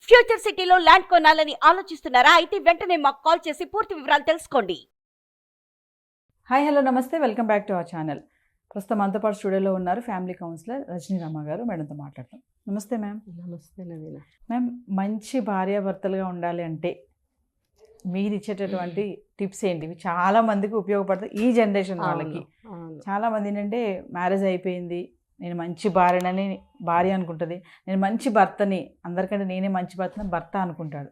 Future సిటీలో land కొనాలని ఆలోచిస్తున్నారా? అయితే వెంటనే మాకు కాల్ చేసి పూర్తి వివరాలు తెలుసుకోండి. హాయ్ హలో నమస్తే, welcome back to our channel. ప్రస్తుతం మనతో పాటు స్టూడియోలో ఉన్నారు ఫ్యామిలీ కౌన్సిలర్ రజనీ రామ గారు. మేడంతో మాట్లాడతాం. నమస్తే మ్యామ్. నమస్తే నవీన. మ్యామ్, మంచి భార్యాభర్తలుగా ఉండాలి అంటే మీరు ఇచ్చేటటువంటి టిప్స్ ఏంటి? ఇవి చాలా మందికి ఉపయోగపడతాయి ఈ జనరేషన్ వాళ్ళకి. చాలా మంది ఏంటంటే మ్యారేజ్ అయిపోయింది, నేను మంచి భార్యనని భార్య అనుకుంటుంది, నేను మంచి భర్తని, అందరికంటే నేనే మంచి భర్తని భర్త అనుకుంటాడు.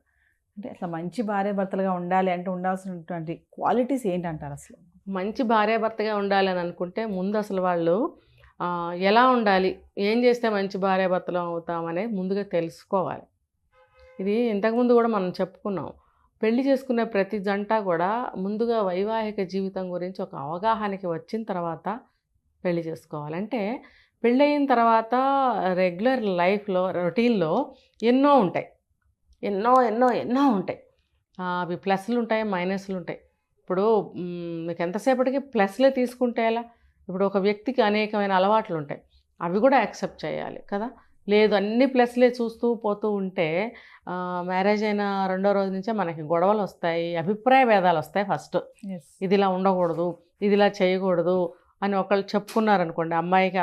అంటే అసలు మంచి భార్యాభర్తలుగా ఉండాలి అంటే ఉండాల్సినటువంటి క్వాలిటీస్ ఏంటంటారు? అసలు మంచి భార్యాభర్తగా ఉండాలని అనుకుంటే ముందు అసలు వాళ్ళు ఎలా ఉండాలి, ఏం చేస్తే మంచి భార్యాభర్తలు అవుతామనేది ముందుగా తెలుసుకోవాలి. ఇది ఇంతకుముందు కూడా మనం చెప్పుకున్నాం. పెళ్లి చేసుకునే ప్రతి జంట కూడా ముందుగా వైవాహిక జీవితం గురించి ఒక అవగాహనకి వచ్చిన తర్వాత పెళ్లి చేసుకోవాలంటే, పెళ్ళయిన తర్వాత రెగ్యులర్ లైఫ్లో రొటీన్లో ఎన్నో ఉంటాయి, ఎన్నో ఎన్నో ఎన్నో ఉంటాయి. అవి ప్లస్లు ఉంటాయి, మైనస్లు ఉంటాయి. ఇప్పుడు మీకు ఎంతసేపటికి ప్లస్లే తీసుకుంటే ఎలా? ఇప్పుడు ఒక వ్యక్తికి అనేకమైన అలవాట్లు ఉంటాయి, అవి కూడా యాక్సెప్ట్ చేయాలి కదా. లేదు అన్ని ప్లస్లే చూస్తూ పోతూ ఉంటే మ్యారేజ్ అయిన రెండో రోజు నుంచే మనకి గొడవలు వస్తాయి, అభిప్రాయ భేదాలు వస్తాయి. ఫస్ట్ ఇది ఇలా ఉండకూడదు, ఇది ఇలా చేయకూడదు అని ఒకళ్ళు చెప్పుకున్నారనుకోండి, అమ్మాయికి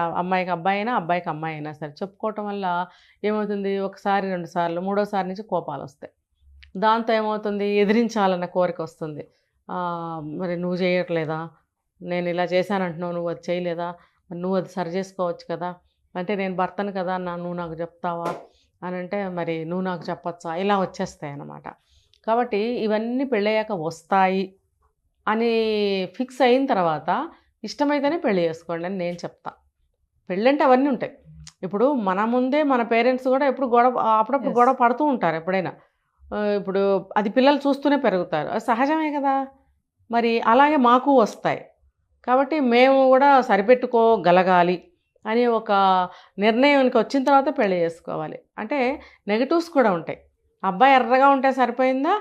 అబ్బాయి అయినా అబ్బాయికి అమ్మాయి అయినా సరే చెప్పుకోవటం వల్ల ఏమవుతుంది, ఒకసారి రెండు సార్లు మూడోసారి నుంచి కోపాలు వస్తాయి. దాంతో ఏమవుతుంది, ఎదిరించాలన్న కోరిక వస్తుంది. మరి నువ్వు చేయట్లేదా, నేను ఇలా చేశానంటున్నావు, నువ్వు అది చేయలేదా, మరి నువ్వు అది సరి చేసుకోవచ్చు కదా, అంటే నేను భర్తను కదా నువ్వు నాకు చెప్తావా అని అంటే మరి నువ్వు నాకు చెప్పచ్చా, ఇలా వచ్చేస్తాయి అన్నమాట. కాబట్టి ఇవన్నీ పెళ్ళయ్యాక వస్తాయి అని ఫిక్స్ అయిన తర్వాత ఇష్టమైతేనే పెళ్ళి చేసుకోండి అని నేను చెప్తా. పెళ్ళంటే అవన్నీ ఉంటాయి. ఇప్పుడు మన ముందే మన పేరెంట్స్ కూడా అప్పుడప్పుడు గొడవ పడుతూ ఉంటారు ఎప్పుడైనా. ఇప్పుడు అది పిల్లలు చూస్తూనే పెరుగుతారు, అది సహజమే కదా. మరి అలాగే మాకు వస్తాయి. కాబట్టి మేము కూడా సరిపెట్టుకోగలగాలి అని ఒక నిర్ణయానికి వచ్చిన తర్వాత పెళ్లి చేసుకోవాలి. అంటే నెగటివ్స్ కూడా ఉంటాయి. అబ్బాయి ఎర్రగా ఉంటే సరిపోయిందా,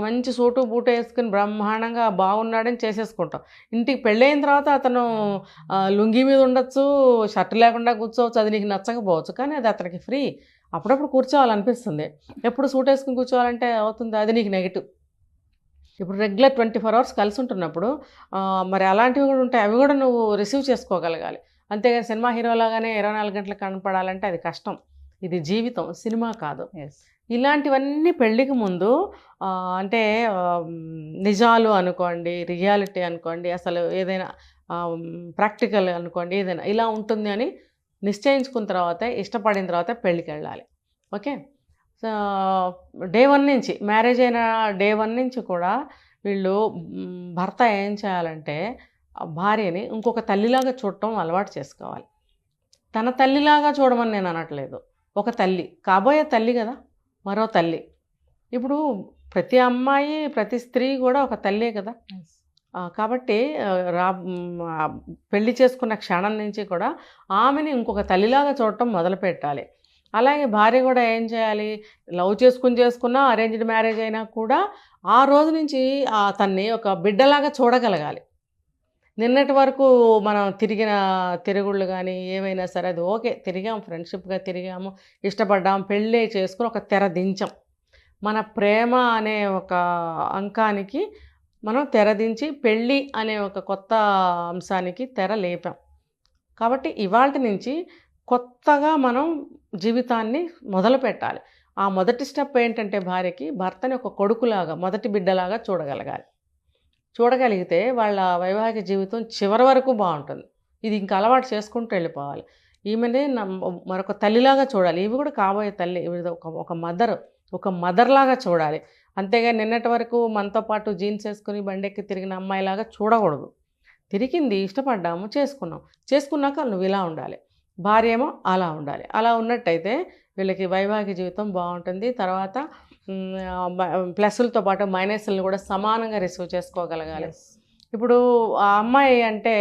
మంచి సూటు బూటు వేసుకుని బ్రహ్మాండంగా బాగున్నాడని చేసేసుకుంటాం. ఇంటికి పెళ్ళైన తర్వాత అతను లుంగీ మీద ఉండొచ్చు, షర్ట్ లేకుండా కూర్చోవచ్చు, అది నీకు నచ్చకపోవచ్చు, కానీ అది అతనికి ఫ్రీ. అప్పుడప్పుడు కూర్చోవాలనిపిస్తుంది, ఎప్పుడు సూట్ వేసుకుని కూర్చోవాలంటే అవుతుంది, అది నీకు నెగిటివ్. ఇప్పుడు రెగ్యులర్ 24 hours కలిసి ఉంటున్నప్పుడు మరి అలాంటివి కూడా ఉంటాయి, అవి కూడా నువ్వు రిసీవ్ చేసుకోగలగాలి. అంతేగాని సినిమా హీరోలాగానే 24 గంటలు కనపడాలంటే అది కష్టం. ఇది జీవితం, సినిమా కాదు. ఇలాంటివన్నీ పెళ్ళికి ముందు అంటే నిజాలు అనుకోండి, రియాలిటీ అనుకోండి, అసలు ఏదైనా ప్రాక్టికల్ అనుకోండి, ఏదైనా ఇలా ఉంటుంది అని నిశ్చయించుకున్న తర్వాత, ఇష్టపడిన తర్వాత పెళ్ళికి వెళ్ళాలి. ఓకే. సో డే 1 నుంచి, మ్యారేజ్ అయిన డే 1 నుంచి కూడా వీళ్ళు భర్త ఏం చేయాలంటే భార్యని ఇంకొక తల్లిలాగా చూడటం అలవాటు చేసుకోవాలి. తన తల్లిలాగా చూడమని నేను అనట్లేదు, ఒక తల్లి, కాబోయే తల్లి కదా, మరో తల్లి. ఇప్పుడు ప్రతి అమ్మాయి, ప్రతి స్త్రీ కూడా ఒక తల్లే కదా. కాబట్టి పెళ్లి చేసుకున్న క్షణం నుంచి కూడా ఆమెని ఇంకొక తల్లిలాగా చూడటం మొదలుపెట్టాలి. అలాగే భార్య కూడా ఏం చేయాలి, లవ్ చేసుకున్నా అరేంజ్డ్ మ్యారేజ్ అయినా కూడా ఆ రోజు నుంచి తన్ని ఒక బిడ్డలాగా చూడగలగాలి. నిన్నటి వరకు మనం తిరిగిన తిరుగుళ్ళు కానీ ఏమైనా సరే అది ఓకే, తిరిగాము, ఫ్రెండ్షిప్గా తిరిగాము, ఇష్టపడ్డాము, పెళ్ళి చేసుకుని ఒక తెర దించాం. మన ప్రేమ అనే ఒక అంకానికి మనం తెరదించి పెళ్ళి అనే ఒక కొత్త అంశానికి తెర లేపాం. కాబట్టి ఇవాల్టి నుంచి కొత్తగా మనం జీవితాన్ని మొదలు పెట్టాలి. ఆ మొదటి స్టెప్ ఏంటంటే భార్యకి భర్తని ఒక కొడుకులాగా, మొదటి బిడ్డలాగా చూడగలిగితే వాళ్ళ వైవాహిక జీవితం చివరి వరకు బాగుంటుంది. ఇది ఇంకా అలవాటు చేసుకుంటూ వెళ్ళిపోవాలి. ఈమెనే మరొక తల్లిలాగా చూడాలి. ఇవి కూడా కాబోయే తల్లి, ఒక మదర్లాగా చూడాలి. అంతేగాని నిన్నటి వరకు మనతో పాటు జీన్స్ వేసుకుని బండెక్కి తిరిగిన అమ్మాయిలాగా చూడకూడదు. తిరిగింది, ఇష్టపడ్డాము, చేసుకున్నాక నువ్వు ఇలా ఉండాలి, భార్య ఏమో అలా ఉండాలి. అలా ఉన్నట్టయితే వీళ్ళకి వైవాహిక జీవితం బాగుంటుంది. తర్వాత ప్లస్లతో పాటు మైనస్లను కూడా సమానంగా రిసీవ్ చేసుకోగలగాలి. ఇప్పుడు ఆ అమ్మాయి అంటే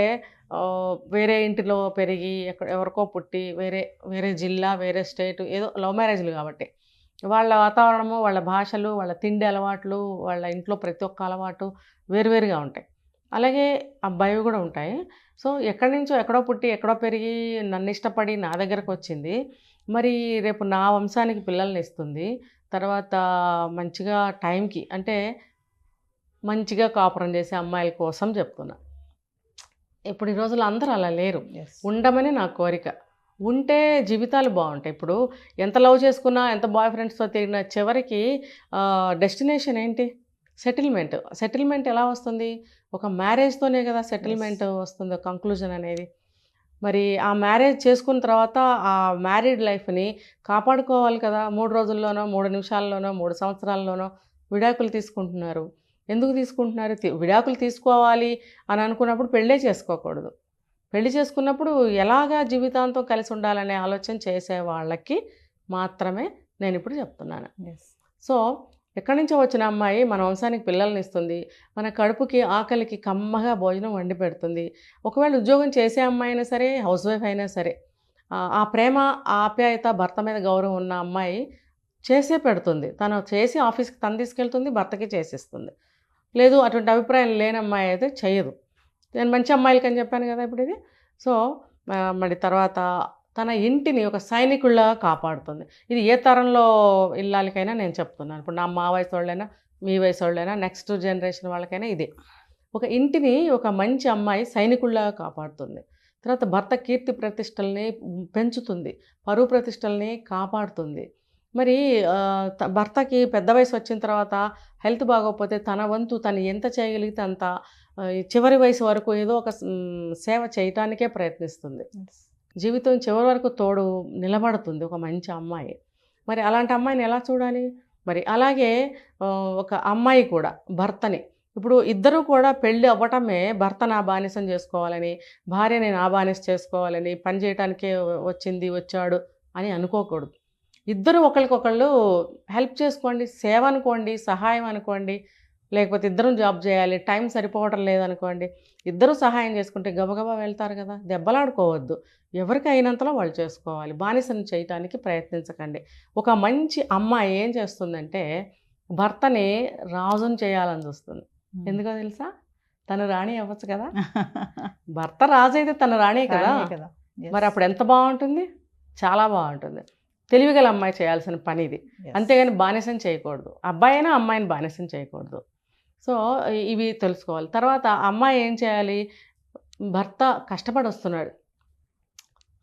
వేరే ఇంటిలో పెరిగి ఎవరికో పుట్టి వేరే జిల్లా, వేరే స్టేట్, ఏదో లవ్ మ్యారేజ్లు కాబట్టి వాళ్ళ వాతావరణము, వాళ్ళ భాషలు, వాళ్ళ తిండి అలవాట్లు, వాళ్ళ ఇంట్లో ప్రతి ఒక్క అలవాటు వేరువేరుగా ఉంటాయి. అలాగే అబ్బాయివి కూడా ఉంటాయి. సో ఎక్కడి నుంచో ఎక్కడో పుట్టి ఎక్కడో పెరిగి నన్ను ఇష్టపడి నా దగ్గరకు వచ్చింది, మరి రేపు నా వంశానికి పిల్లల్ని ఇస్తుంది, తర్వాత మంచిగా టైంకి అంటే మంచిగా కాపురం చేసే అమ్మాయిల కోసం చెప్తున్నా. ఇప్పుడు ఈ రోజుల్లో అందరూ అలా లేరు. ఉండమని నా కోరిక. ఉంటే జీవితాలు బాగుంటాయి. ఇప్పుడు ఎంత లవ్ చేసుకున్నా, ఎంత బాయ్ ఫ్రెండ్స్తో తిరిగినా చివరికి డెస్టినేషన్ ఏంటి? సెటిల్మెంట్ ఎలా వస్తుంది? ఒక మ్యారేజ్తోనే కదా సెటిల్మెంట్ వస్తుంది, కంక్లూజన్ అనేది. మరి ఆ మ్యారేజ్ చేసుకున్న తర్వాత ఆ మ్యారీడ్ లైఫ్ని కాపాడుకోవాలి కదా. 3 రోజుల్లోనో 3 నిమిషాల్లోనో 3 సంవత్సరాల్లోనో విడాకులు తీసుకుంటున్నారు. ఎందుకు తీసుకుంటున్నారు? విడాకులు తీసుకోవాలి అని అనుకున్నప్పుడు పెళ్ళే చేసుకోకూడదు. పెళ్లి చేసుకున్నప్పుడు ఎలాగా జీవితాంతం కలిసి ఉండాలనే ఆలోచన చేసే వాళ్ళకి మాత్రమే నేను ఇప్పుడు చెప్తున్నాను. సో ఎక్కడి నుంచో వచ్చిన అమ్మాయి మన వంశానికి పిల్లల్ని ఇస్తుంది, మన కడుపుకి ఆకలికి కమ్మగా భోజనం వండి పెడుతుంది. ఒకవేళ ఉద్యోగం చేసే అమ్మాయి అయినా సరే, హౌస్ వైఫ్ అయినా సరే, ఆ ప్రేమ ఆప్యాయత భర్త మీద గౌరవం ఉన్న అమ్మాయి చేసే పెడుతుంది. తను చేసి ఆఫీస్కి తను తీసుకెళ్తుంది, భర్తకి చేసిస్తుంది. లేదు అటువంటి అభిప్రాయం లేని అమ్మాయి అయితే చేయదు. నేను మంచి అమ్మాయిలకి అని చెప్పాను కదా ఇప్పుడు ఇది. సో మరి తర్వాత తన ఇంటిని ఒక సైనికుల్లా కాపాడుతుంది. ఇది ఏ తరంలో ఇల్లాలకైనా నేను చెప్తున్నాను. ఇప్పుడు మా వయసు వాళ్ళైనా, మీ వయసు వాళ్ళైనా, నెక్స్ట్ జనరేషన్ వాళ్ళకైనా ఇదే. ఒక ఇంటిని ఒక మంచి అమ్మాయి సైనికుల్లా కాపాడుతుంది. తర్వాత భర్త కీర్తి ప్రతిష్టల్ని పెంచుతుంది, పరువు ప్రతిష్టల్ని కాపాడుతుంది. మరి భర్తకి పెద్ద వయసు వచ్చిన తర్వాత హెల్త్ బాగోకపోతే తన వంతు తను ఎంత చేయగలిగితే అంత చివరి వయసు వరకు ఏదో ఒక సేవ చేయటానికే ప్రయత్నిస్తుంది. జీవితం చివరి వరకు తోడు నిలబడుతుంది ఒక మంచి అమ్మాయి. మరి అలాంటి అమ్మాయిని ఎలా చూడాలి? మరి అలాగే ఒక అమ్మాయి కూడా భర్తని, ఇప్పుడు ఇద్దరూ కూడా పెళ్ళి అవ్వటమే భర్త నా బానిసం చేసుకోవాలని, భార్యని నా బానిస చేసుకోవాలని, పని చేయటానికే వచ్చాడు అని అనుకోకూడదు. ఇద్దరు ఒకరికొకళ్ళు హెల్ప్ చేసుకోండి, సేవ అనుకోండి, సహాయం అనుకోండి. లేకపోతే ఇద్దరం జాబ్ చేయాలి, టైం సరిపోవటం లేదనుకోండి, ఇద్దరూ సహాయం చేసుకుంటే గబగబా వెళ్తారు కదా. దెబ్బలాడుకోవద్దు, ఎవరికి అయినంతలో వాళ్ళు చేసుకోవాలి. బానిసను చేయటానికి ప్రయత్నించకండి. ఒక మంచి అమ్మాయి ఏం చేస్తుందంటే భర్తని రాజుని చేయాలని చూస్తుంది. ఎందుకో తెలుసా? తను రాణి అవ్వచ్చు కదా. భర్త రాజు అయితే తను రాణే కదా. మరి అప్పుడు ఎంత బాగుంటుంది, చాలా బాగుంటుంది. తెలివిగల అమ్మాయి చేయాల్సిన పని ఇది. అంతేగాని బానిసం చేయకూడదు. అబ్బాయి అయినా అమ్మాయిని బానిసం చేయకూడదు. సో ఇవి తెలుసుకోవాలి. తర్వాత అమ్మాయి ఏం చేయాలి? భర్త కష్టపడి వస్తున్నాడు,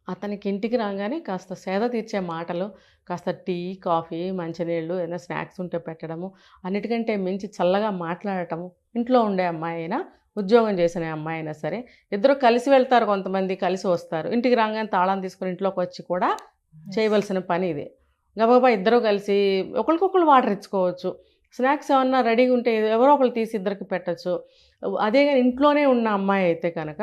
అతనికి ఇంటికి రాగానే కాస్త సేద తీర్చే మాటలు, కాస్త టీ, కాఫీ, మంచినీళ్ళు, ఏదైనా స్నాక్స్ ఉంటే పెట్టడము, అన్నిటికంటే మించి చల్లగా మాట్లాడటము. ఇంట్లో ఉండే అమ్మాయి అయినా, ఉద్యోగం చేసిన అమ్మాయి అయినా సరే, ఇద్దరు కలిసి వెళ్తారు, కొంతమంది కలిసి వస్తారు. ఇంటికి రాగానే తాళం తీసుకుని ఇంట్లోకి వచ్చి కూడా చేయవలసిన పని ఇది. గబగబా ఇద్దరు కలిసి ఒకరికొకరు వాటర్ ఇచ్చుకోవచ్చు. స్నాక్స్ ఏమన్నా రెడీగా ఉంటే ఎవరో ఒకరు తీసి ఇద్దరికి పెట్టచ్చు. అదే కానీ ఇంట్లోనే ఉన్న అమ్మాయి అయితే కనుక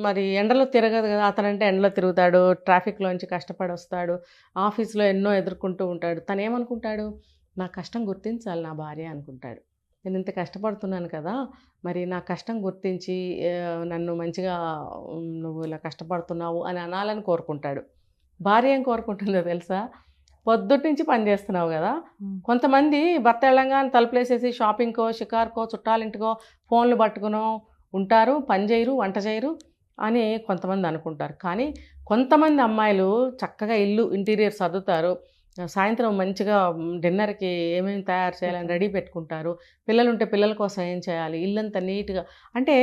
మరి ఎండలో తిరగదు కదా. అతనంటే ఎండలో తిరుగుతాడు, ట్రాఫిక్లోంచి కష్టపడి వస్తాడు, ఆఫీస్లో ఎన్నో ఎదుర్కొంటూ ఉంటాడు. తను ఏమనుకుంటాడు? నా కష్టం గుర్తించాలి నా భార్య అనుకుంటాడు. నేను ఇంత కష్టపడుతున్నాను కదా, మరి నా కష్టం గుర్తించి నన్ను మంచిగా నువ్వు ఇలా కష్టపడుతున్నావు అని అనాలని కోరుకుంటాడు. భార్య ఏం కోరుకుంటుందో తెలుసా? పొద్దుటి నుంచి పని చేస్తున్నావు కదా. కొంతమంది భర్త వెళ్ళంగానే తలుపులేసేసి షాపింగ్కో, షికార్కో, చుట్టాలింటికో ఫోన్లు పట్టుకునో ఉంటారు, పని చేయరు, వంట చేయరు అని కొంతమంది అనుకుంటారు. కానీ కొంతమంది అమ్మాయిలు చక్కగా ఇల్లు ఇంటీరియర్ సర్దుతారు, సాయంత్రం మంచిగా డిన్నర్కి ఏమేమి తయారు చేయాలని రెడీ పెట్టుకుంటారు, పిల్లలుంటే పిల్లల కోసం ఏం చేయాలి, ఇల్లంతా నీట్గా. అంటే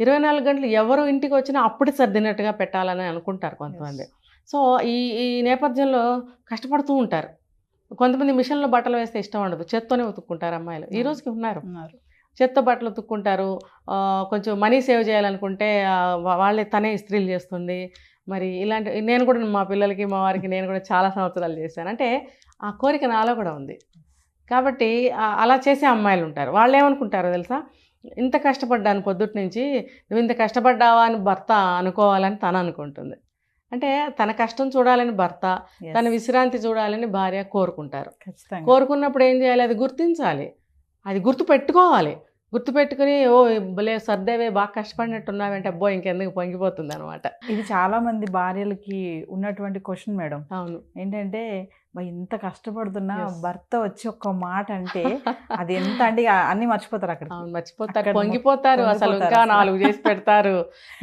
24 గంటలు ఎవరు ఇంటికి వచ్చినా అప్పుడు సర్దినట్టుగా పెట్టాలని అనుకుంటారు కొంతమంది. సో ఈ నేపథ్యంలో కష్టపడుతూ ఉంటారు. కొంతమంది మిషన్లో బట్టలు వేస్తే ఇష్టం ఉండదు, చేత్తోనే ఉతుక్కుంటారు అమ్మాయిలు. ఈ రోజుకి ఉన్నారు, చేత్తో బట్టలు ఉతుక్కుంటారు. కొంచెం మనీ సేవ్ చేయాలనుకుంటే వాళ్ళే తనే ఇస్త్రీలు చేస్తుంది. మరి ఇలాంటి నేను కూడా మా పిల్లలకి, మా వారికి నేను కూడా చాలా సంవత్సరాలు చేశాను. అంటే ఆ కోరిక నాలో కూడా ఉంది. కాబట్టి అలా చేసే అమ్మాయిలు ఉంటారు. వాళ్ళు ఏమనుకుంటారో తెలుసా? ఇంత కష్టపడ్డాను పొద్దుటి నుంచి, నువ్వు ఇంత కష్టపడ్డావా అని భర్త అనుకోవాలని తను అనుకుంటుంది. అంటే తన కష్టం చూడాలని భర్త, తన విశ్రాంతి చూడాలని భార్య కోరుకుంటారు. కోరుకున్నప్పుడు ఏం చేయాలి? అది గుర్తించాలి, అది గుర్తు పెట్టుకోవాలి. గుర్తుపెట్టుకుని ఓ భలే సర్దేవే, బాగా కష్టపడినట్టున్నావంటే అబ్బో ఇంకెందుకు పొంగిపోతుంది అనమాట. ఇది చాలామంది భార్యలకి ఉన్నటువంటి క్వశ్చన్ మేడం. అవును. ఏంటంటే ఇంత కష్టపడుతున్నా Yes. భర్త వచ్చి ఒక్క మాట అంటే అది ఎంత అంటే అన్ని మర్చిపోతారు అక్కడ. అవును, మర్చిపోతారు, అక్కడ పొంగిపోతారు, అసలు ఇంకా అసలు. 4 చేసి పెడతారు.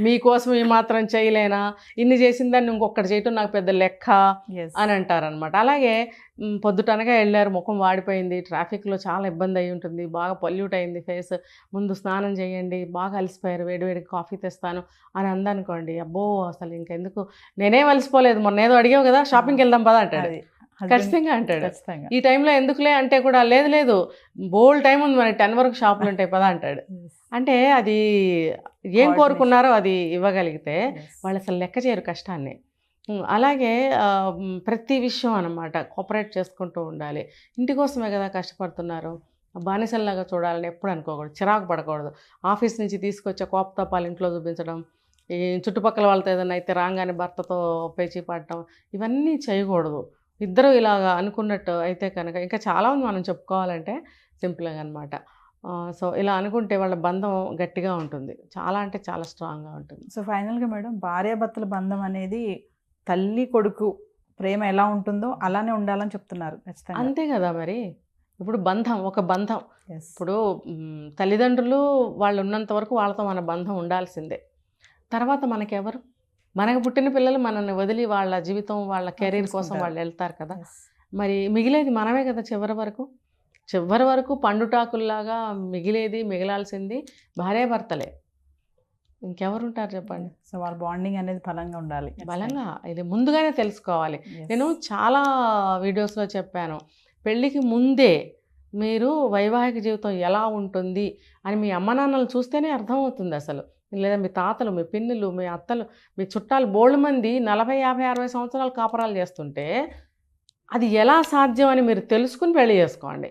మీకోసం ఈ మాత్రం చేయలేనా, ఇన్ని చేసిందని ఇంకొకటి చేయటం నాకు పెద్ద లెక్క అని అంటారనమాట. అలాగే పొద్దుటనగా వెళ్ళారు, ముఖం వాడిపోయింది, ట్రాఫిక్లో చాలా ఇబ్బంది అయి ఉంటుంది, బాగా పొల్యూట్ అయింది ఫేస్, ముందు స్నానం చేయండి, బాగా అలసిపోయారు, వేడివేడి కాఫీ తెస్తాను అని అందనుకోండి, అబ్బో అసలు ఇంకెందుకు, నేనేం అలసిపోలేదు, మొన్న ఏదో అడిగావు కదా షాపింగ్కి వెళ్దాం పదా అంటాడు, ఖచ్చితంగా అంటాడు. ఈ టైంలో ఎందుకులే అంటే కూడా లేదు లేదు బోల్డ్ టైం ఉంది మనకి, 10 వరకు షాపులు ఉంటాయి పదా అంటాడు. అంటే అది ఏం కోరుకున్నారో అది ఇవ్వగలిగితే వాళ్ళు అసలు లెక్క చేయరు కష్టాన్ని. అలాగే ప్రతి విషయం అన్నమాట కోఆపరేట్ చేసుకుంటూ ఉండాలి. ఇంటి కోసమే కదా కష్టపడుతున్నారు, బానిసల్లాగా చూడాలని ఎప్పుడు అనుకోకూడదు, చిరాకు పడకూడదు. ఆఫీస్ నుంచి తీసుకొచ్చే కోపతాపాలు ఇంట్లో చూపించడం, ఈ చుట్టుపక్కల వాళ్ళతో ఏదైనా అయితే రాగానే భర్తతో పేచీ పడటం, ఇవన్నీ చేయకూడదు. ఇద్దరు ఇలాగా అనుకున్నట్టు అయితే కనుక ఇంకా చాలామంది మనం చెప్పుకోవాలంటే సింపుల్గా అనమాట. సో ఇలా అనుకుంటే వాళ్ళ బంధం గట్టిగా ఉంటుంది, చాలా అంటే చాలా స్ట్రాంగ్గా ఉంటుంది. సో ఫైనల్గా మేడం, భార్యాభర్తల బంధం అనేది తల్లి కొడుకు ప్రేమ ఎలా ఉంటుందో అలానే ఉండాలని చెప్తున్నారు ఖచ్చితంగా. అంతే కదా మరి. ఇప్పుడు బంధం ఒక బంధం, Yes. ఇప్పుడు తల్లిదండ్రులు వాళ్ళు ఉన్నంత వరకు వాళ్ళతో మన బంధం ఉండాల్సిందే. తర్వాత మనకెవరు, మనకు పుట్టిన పిల్లలు మనల్ని వదిలి వాళ్ళ జీవితం వాళ్ళ కెరీర్ కోసం వాళ్ళు వెళ్తారు కదా. Yes. మరి మిగిలేది మనమే కదా చివరి వరకు పండుటాకుల్లాగా మిగిలాల్సింది భార్యాభర్తలే, ఇంకెవరుంటారు చెప్పండి. సో వాళ్ళ బాండింగ్ అనేది బలంగా ఉండాలి, బలంగా ఇది ముందుగానే తెలుసుకోవాలి. నేను చాలా వీడియోస్లో చెప్పాను, పెళ్ళికి ముందే మీరు వైవాహిక జీవితం ఎలా ఉంటుంది అని మీ అమ్మ నాన్నలు చూస్తేనే అర్థమవుతుంది అసలు. లేదా మీ తాతలు, మీ పిన్నులు, మీ అత్తలు, మీ చుట్టాలు బోల్డ్ మంది 40, 50, 60 సంవత్సరాలు కాపురాలు చేస్తుంటే అది ఎలా సాధ్యం అని మీరు తెలుసుకుని పెళ్లి చేసుకోండి.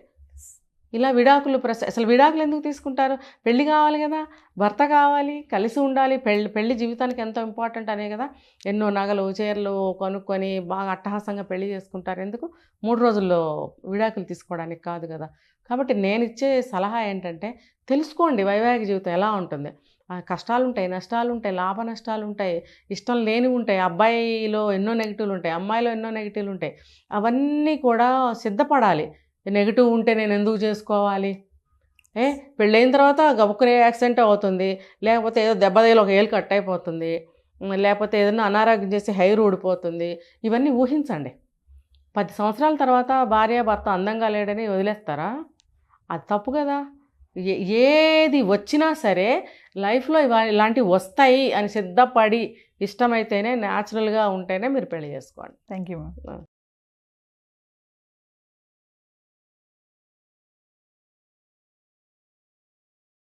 ఇలా విడాకులు అసలు విడాకులు ఎందుకు తీసుకుంటారు, పెళ్ళి కావాలి కదా, భర్త కావాలి, కలిసి ఉండాలి, పెళ్లి జీవితానికి ఎంతో ఇంపార్టెంట్ అనే కదా ఎన్నో నగలు చీరలు కొనుక్కొని బాగా అట్టహాసంగా పెళ్లి చేసుకుంటారు. ఎందుకు 3 రోజుల్లో విడాకులు తీసుకోవడానికి కాదు కదా. కాబట్టి నేను ఇచ్చే సలహా ఏంటంటే తెలుసుకోండి వైవాహిక జీవితం ఎలా ఉంటుంది. కష్టాలు ఉంటాయి, నష్టాలు ఉంటాయి, లాభ నష్టాలు ఉంటాయి, ఇష్టం లేనివి ఉంటాయి, అబ్బాయిలో ఎన్నో నెగిటివ్లు ఉంటాయి, అమ్మాయిలో ఎన్నో నెగిటివ్లు ఉంటాయి. అవన్నీ కూడా సిద్ధపడాలి. నెగిటివ్ ఉంటే నేను ఎందుకు చేసుకోవాలి, పెళ్ళైన తర్వాత గబుక్కునే యాక్సిడెంట్ అవుతుంది, లేకపోతే ఏదో దెబ్బతగిలి ఒక ఏలు కట్ అయిపోతుంది, లేకపోతే ఏదైనా అనారోగ్యం చేసి హెయిర్ ఊడిపోతుంది. ఇవన్నీ ఊహించండి. 10 సంవత్సరాల తర్వాత భార్య భర్త అందంగా లేడని వదిలేస్తారా, అది తప్పు కదా. ఏది వచ్చినా సరే లైఫ్లో ఇలాంటివి వస్తాయి అని సిద్ధపడి ఇష్టమైతేనే న్యాచురల్గా ఉంటేనే మీరు పెళ్లి చేసుకోండి. Thank you.